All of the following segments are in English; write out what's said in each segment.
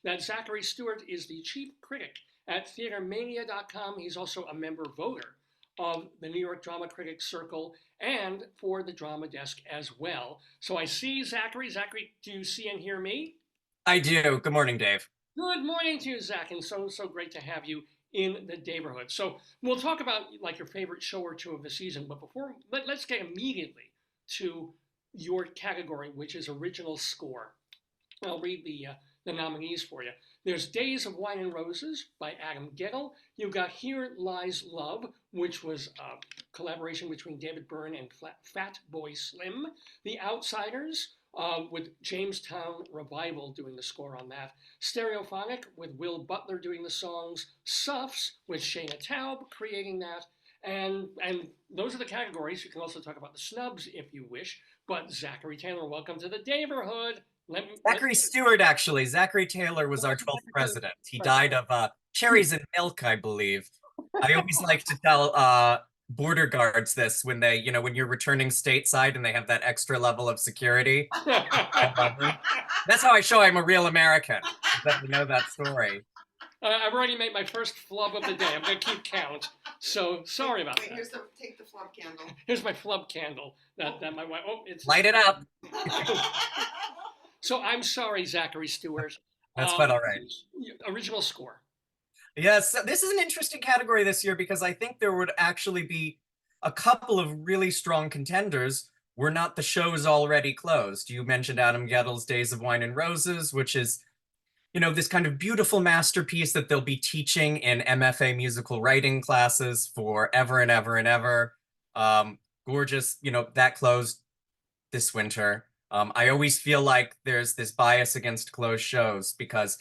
that Zachary Stewart is the chief critic at theatermania.com. He's also a member voter of the New York Drama Critics Circle and for the Drama Desk as well. So I see Zachary. Zachary, do you see and hear me? I do. Good morning, Dave. Good morning to you, Zach, and so great to have you in the neighborhood. So we'll talk about like your favorite show or two of the season, but before let's get immediately to your category, which is original score. I'll read the nominees for you. There's Days of Wine and Roses by Adam Gettle. You've got Here Lies Love, which was a collaboration between David Byrne and Fat Boy Slim. The Outsiders, with Jamestown Revival doing the score on that. Stereophonic with Will Butler doing the songs. Suffs with Shayna Taub creating that. And those are the categories. You can also talk about the snubs if you wish. But Zachary Taylor, welcome to the neighborhood. Zachary Stewart, actually. Zachary Taylor was our 12th president. He died of cherries and milk, I believe. I always like to tell border guards this when they, when you're returning stateside and they have that extra level of security. That's how I show I'm a real American. Let me know that story. I've already made my first flub of the day. I'm going to keep count. So sorry about that. Take the flub candle. Here's my flub candle. That my wife. Oh, it's light it up. So I'm sorry, Zachary Stewart. That's quite all right. Original score. Yes, this is an interesting category this year because I think there would actually be a couple of really strong contenders were not the shows already closed. You mentioned Adam Gettle's Days of Wine and Roses, which is, this kind of beautiful masterpiece that they'll be teaching in MFA musical writing classes forever and ever and ever. Gorgeous, that closed this winter. I always feel like there's this bias against closed shows because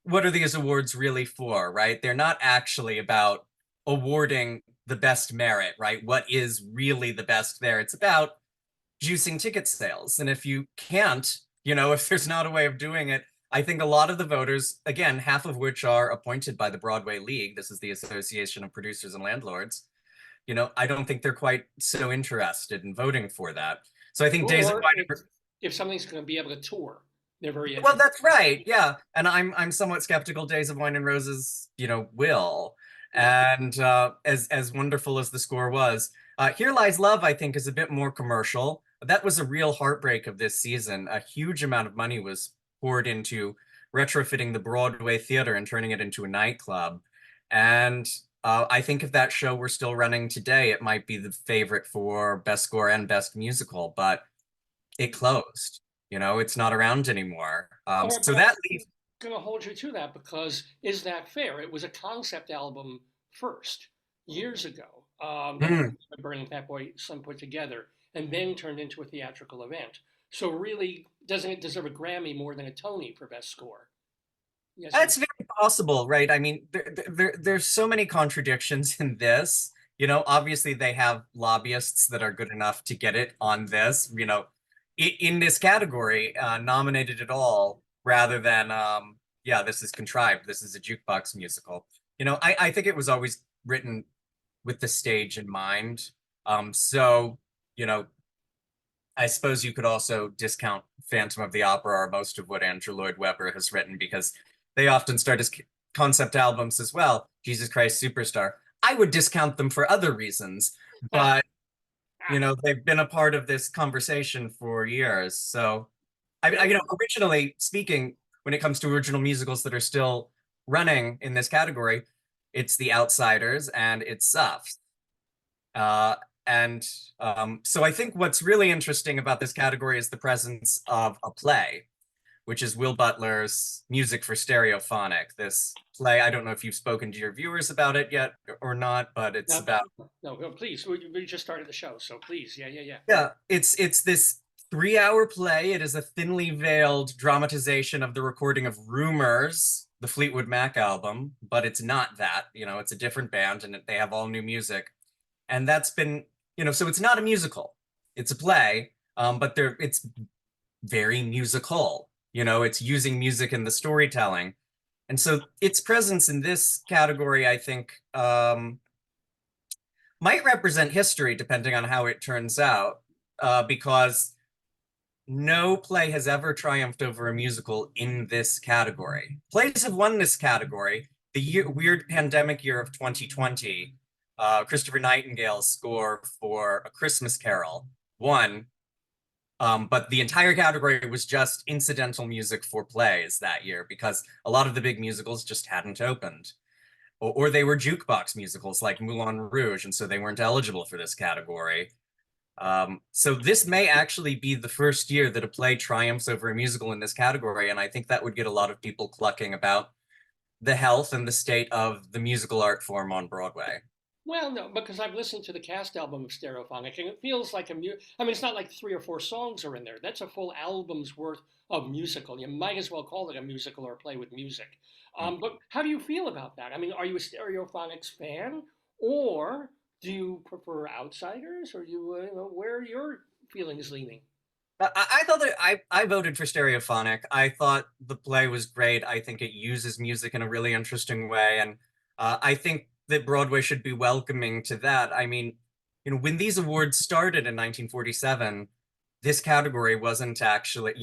what are these awards really for, right? They're not actually about awarding the best merit, right? What is really the best there? It's about juicing ticket sales. And if you can't, if there's not a way of doing it, I think a lot of the voters, again, half of which are appointed by the Broadway League, this is the Association of Producers and Landlords, I don't think they're quite so interested in voting for that. So I think Days of Wine if something's going to be able to tour, they're very well, that's right, yeah. And I'm somewhat skeptical Days of Wine and Roses, will. And as wonderful as the score was, Here Lies Love, I think, is a bit more commercial. That was a real heartbreak of this season. A huge amount of money was poured into retrofitting the Broadway theater and turning it into a nightclub. And I think if that show were still running today, it might be the favorite for Best Score and Best Musical, but it closed. It's not around anymore. So that leaves. I'm going to hold you to that because is that fair? It was a concept album first, years ago, that Burning Fat Boy Slim put together, and then turned into a theatrical event. So really, doesn't it deserve a Grammy more than a Tony for Best Score? Yes, that's very possible, right? I mean, there's so many contradictions in this. Obviously they have lobbyists that are good enough to get it on this, in this category, nominated at all, rather than, this is contrived, this is a jukebox musical. I think it was always written with the stage in mind. So, I suppose you could also discount Phantom of the Opera or most of what Andrew Lloyd Webber has written because they often start as concept albums as well. Jesus Christ Superstar. I would discount them for other reasons, but they've been a part of this conversation for years. So, originally speaking, when it comes to original musicals that are still running in this category, it's The Outsiders and it's Suffs. So I think what's really interesting about this category is the presence of a play, which is Will Butler's Music for Stereophonic. This play, I don't know if you've spoken to your viewers about it yet or not, but it's about... No, please, we just started the show, so please, yeah. Yeah, it's this 3-hour play. It is a thinly veiled dramatization of the recording of Rumors, the Fleetwood Mac album, but it's not that, it's a different band and they have all new music. And that's been, so it's not a musical, it's a play, but it's very musical. It's using music in the storytelling. And so its presence in this category, I think, might represent history, depending on how it turns out, because no play has ever triumphed over a musical in this category. Plays have won this category. The weird pandemic year of 2020, Christopher Nightingale's score for A Christmas Carol won, but the entire category was just incidental music for plays that year because a lot of the big musicals just hadn't opened. Or they were jukebox musicals like Moulin Rouge, and so they weren't eligible for this category. So this may actually be the first year that a play triumphs over a musical in this category, and I think that would get a lot of people clucking about the health and the state of the musical art form on Broadway. Well, no, because I've listened to the cast album of Stereophonic, and it feels like I mean, it's not like 3 or 4 songs are in there. That's a full album's worth of musical. You might as well call it a musical or a play with music. But how do you feel about that? I mean, are you a Stereophonics fan, or do you prefer Outsiders, or where are your feelings leaning? I thought that I voted for Stereophonic. I thought the play was great. I think it uses music in a really interesting way, and I think that Broadway should be welcoming to that. I mean, when these awards started in 1947, this category wasn't actually,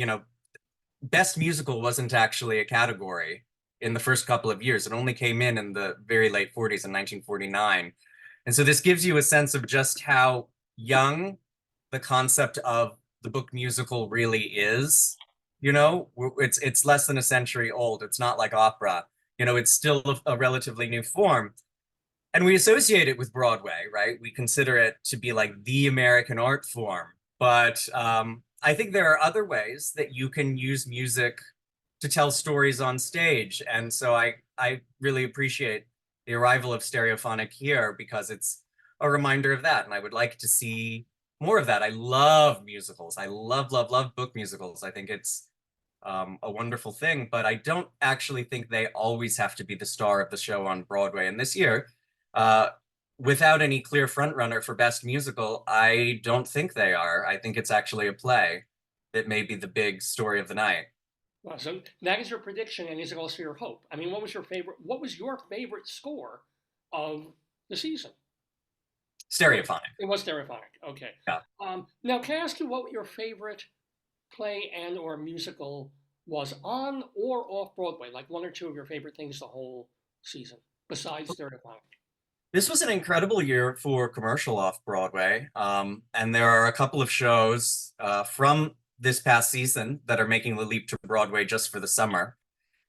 Best Musical wasn't actually a category in the first couple of years. It only came in the very late 40s in 1949. And so this gives you a sense of just how young the concept of the book musical really is. It's less than a century old. It's not like opera. It's still a relatively new form. And we associate it with Broadway, right? We consider it to be like the American art form. But I think there are other ways that you can use music to tell stories on stage. And so I really appreciate the arrival of Stereophonic here because it's a reminder of that. And I would like to see more of that. I love musicals. I love, love, love book musicals. I think it's a wonderful thing, but I don't actually think they always have to be the star of the show on Broadway. And this year, uh, without any clear frontrunner for Best Musical, I don't think they are. I think it's actually a play that may be the big story of the night. Well, so that is your prediction, and is it also your hope? I mean, what was your favorite? What was your favorite score of the season? Stereophonic. It was Stereophonic. Okay. Yeah. Now, can I ask you what your favorite play and or musical was on or off Broadway? Like one or two of your favorite things the whole season, besides Stereophonic. This was an incredible year for commercial off Broadway. And there are a couple of shows from this past season that are making the leap to Broadway just for the summer,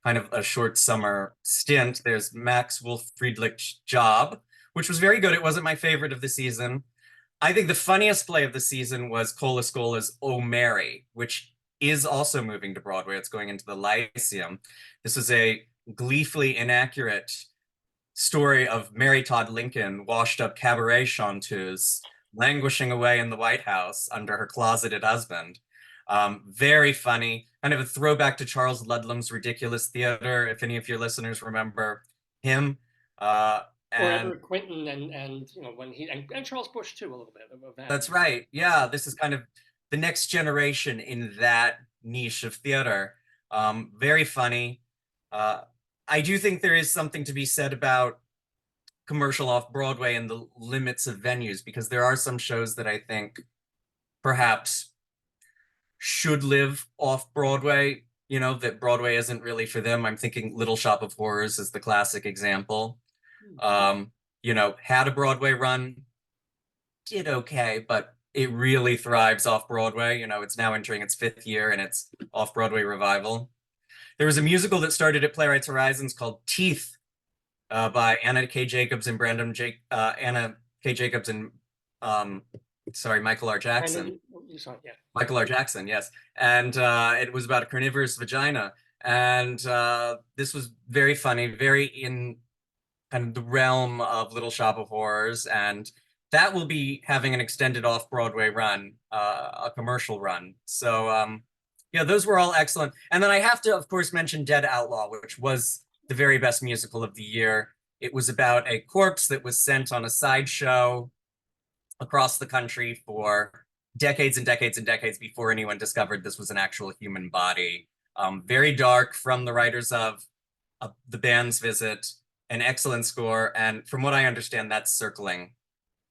kind of a short summer stint. There's Max Wolf Friedrich's Job, which was very good. It wasn't my favorite of the season. I think the funniest play of the season was Cola Scola's Oh Mary, which is also moving to Broadway. It's going into the Lyceum. This is a gleefully inaccurate story of Mary Todd Lincoln, washed up cabaret chanteuse, languishing away in the White House under her closeted husband. Very funny, kind of a throwback to Charles Ludlam's Ridiculous Theater, if any of your listeners remember him. Or And Edward Quinton and when and Charles Bush too a little bit of that. that's right. Yeah, this is kind of the next generation in that niche of theater. Very funny. Uh, I do think there is something to be said about commercial off Broadway and the limits of venues because there are some shows that I think perhaps should live off Broadway, that Broadway isn't really for them. I'm thinking Little Shop of Horrors is the classic example. Had a Broadway run, did okay, but it really thrives off Broadway. It's now entering its 5th year in its off Broadway revival. There was a musical that started at Playwrights Horizons called Teeth by Anna K. Jacobs and Anna K. Jacobs and Michael R. Jackson. Yeah. Michael R. Jackson, yes. And it was about a carnivorous vagina. And this was very funny, very in kind of the realm of Little Shop of Horrors. And that will be having an extended off-Broadway run, a commercial run. So yeah, those were all excellent. And then I have to, of course, mention Dead Outlaw, which was the very best musical of the year. It was about a corpse that was sent on a sideshow across the country for decades and decades and decades before anyone discovered this was an actual human body. Very dark, from the writers of The Band's Visit, an excellent score. And from what I understand, that's circling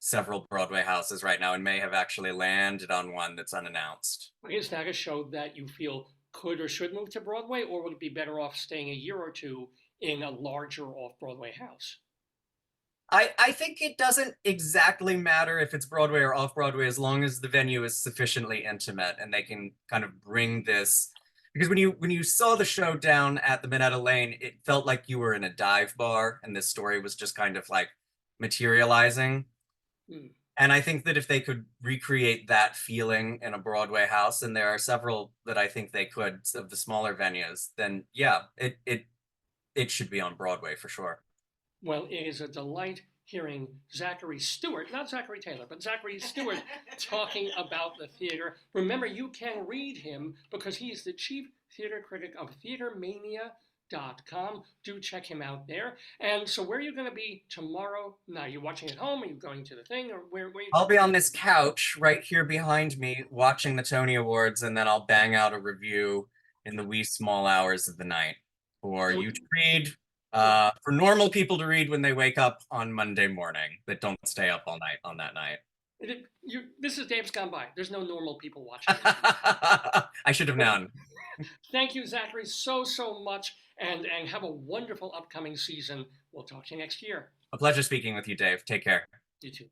several Broadway houses right now and may have actually landed on one that's unannounced. Is that a show that you feel could or should move to Broadway, or would it be better off staying a year or two in a larger off-Broadway house? I think it doesn't exactly matter if it's Broadway or off Broadway as long as the venue is sufficiently intimate and they can kind of bring this, because when you saw the show down at the Minetta Lane, it felt like you were in a dive bar and this story was just kind of like materializing. Hmm. And I think that if they could recreate that feeling in a Broadway house, and there are several that I think they could of the smaller venues, then yeah, it should be on Broadway for sure. Well, it is a delight hearing Zachary Stewart, not Zachary Taylor, but Zachary Stewart talking about the theater. Remember, you can read him because he's the chief theater critic of theatermania.com. Do check him out there. And so, where are you going to be tomorrow? Now, are you watching at home? Are you going to the thing? Or where I'll be on this couch right here behind me watching the Tony Awards, and then I'll bang out a review in the wee small hours of the night for So, you to read, for normal people to read when they wake up on Monday morning that don't stay up all night on that night. this is Dave's Gone By. There's no normal people watching. I should have known. Thank you, Zachary, so much, and have a wonderful upcoming season. We'll talk to you next year. A pleasure speaking with you, Dave. Take care. You too.